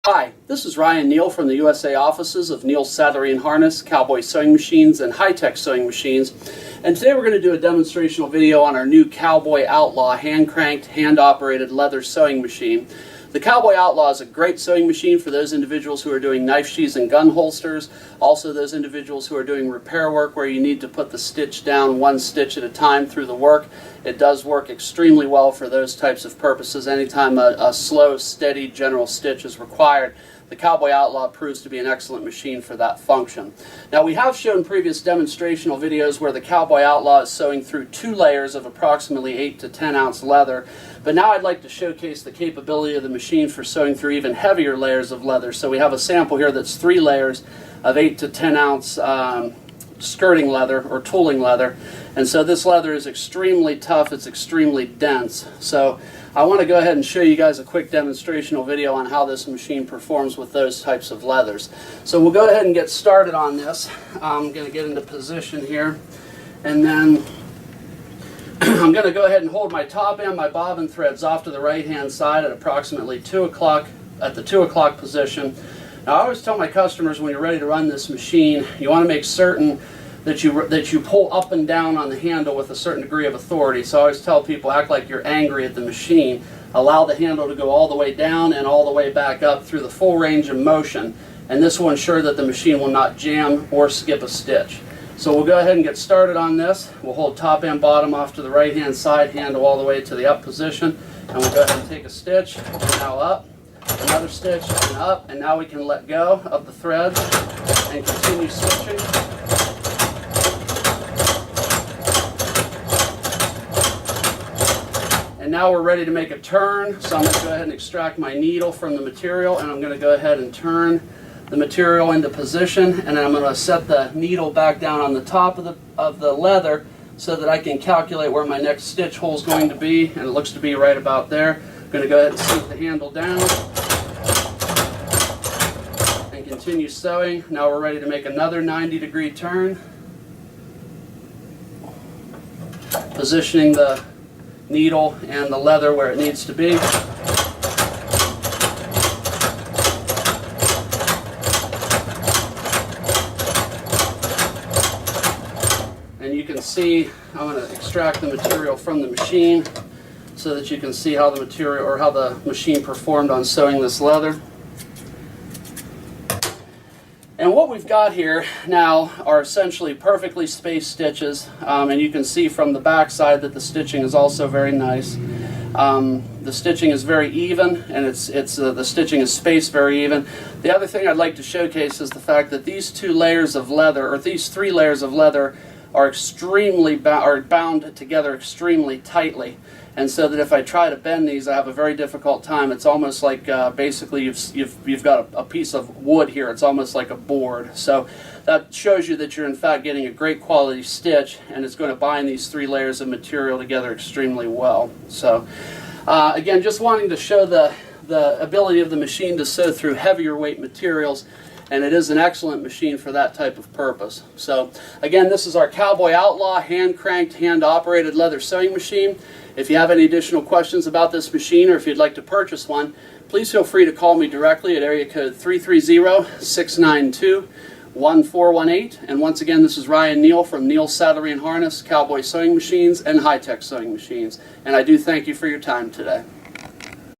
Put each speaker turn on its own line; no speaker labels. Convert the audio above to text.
Hi, this is Ryan Neal from the USA offices of Neal Saddlery and Harness, Cowboy Sewing Machines, and High-Tech Sewing Machines. And today we're going to do a demonstrational video on our new CowBoy OUTLAW hand-cranked, hand-operated leather sewing machine. The CowBoy OUTLAW is a great sewing machine for those individuals who are doing knife sheaths and gun holsters, also those individuals who are doing repair work where you need to put the stitch down one stitch at a time through the work. It does work extremely well for those types of purposes. Anytime a slow, steady general stitch is required, the CowBoy OUTLAW proves to be an excellent machine for that function. Now, we have shown previous demonstrational videos where the CowBoy OUTLAW is sewing through 2 layers of approximately 8 to 10 ounce leather, but now I'd like to showcase the capability of the machine for sewing through even heavier layers of leather. So we have a sample here that's 3 layers of 8 to 10 ounce skirting leather or tooling leather, and so this leather is extremely tough, it's extremely dense. So I want to go ahead and show you guys a quick demonstrational video on how this machine performs with those types of leathers. So we'll go ahead and get started on this. I'm going to get into position here, and then I'm going to go ahead and hold my top and my bobbin threads off to the right hand side at approximately 2 o'clock, at the 2 o'clock position. Now, I always tell my customers when you're ready to run this machine, you want to make certain that you pull up and down on the handle with a certain degree of authority. So I always tell people, act like you're angry at the machine. Allow the handle to go all the way down and all the way back up through the full range of motion, and this will ensure that the machine will not jam or skip a stitch. So we'll go ahead and get started on this. We'll hold top and bottom off to the right hand side, handle all the way to the up position, and we'll go ahead and take a stitch, now up, another stitch, and up, and now we can let go of the threads and continue switching. And now we're ready to make a turn, so I'm going to go ahead and extract my needle from the material, and I'm going to go ahead and turn the material into position, and then I'm going to set the needle back down on the top of the leather so that I can calculate where my next stitch hole is going to be, and it looks to be right about there. I'm going to go ahead and sink the handle down and continue sewing. Now we're ready to make another 90-degree turn, positioning the needle and the leather where it needs to be. And you can see, I'm going to extract the material from the machine so that you can see how the material or how the machine performed on sewing this leather. And what we've got here now are essentially perfectly spaced stitches, and you can see from the back side that the stitching is also very nice. The stitching is very even, and the stitching is spaced very even. The other thing I'd like to showcase is the fact that these 2 layers of leather, or these 3 layers of leather, are bound together extremely tightly, and so that if I try to bend these, I have a very difficult time. It's almost like basically you've got a piece of wood here. It's almost like a board. So that shows you that you're in fact getting a great quality stitch, and it's going to bind these 3 layers of material together extremely well. So again, just wanting to show the ability of the machine to sew through heavier weight materials, and it is an excellent machine for that type of purpose. So again, this is our CowBoy OUTLAW hand-cranked, hand-operated leather sewing machine. If you have any additional questions about this machine, or if you'd like to purchase one, please feel free to call me directly at area code 330-692-1418. And once again, this is Ryan Neal from Neal Saddlery and Harness, Cowboy Sewing Machines, and High-Tech Sewing Machines. And I do thank you for your time today.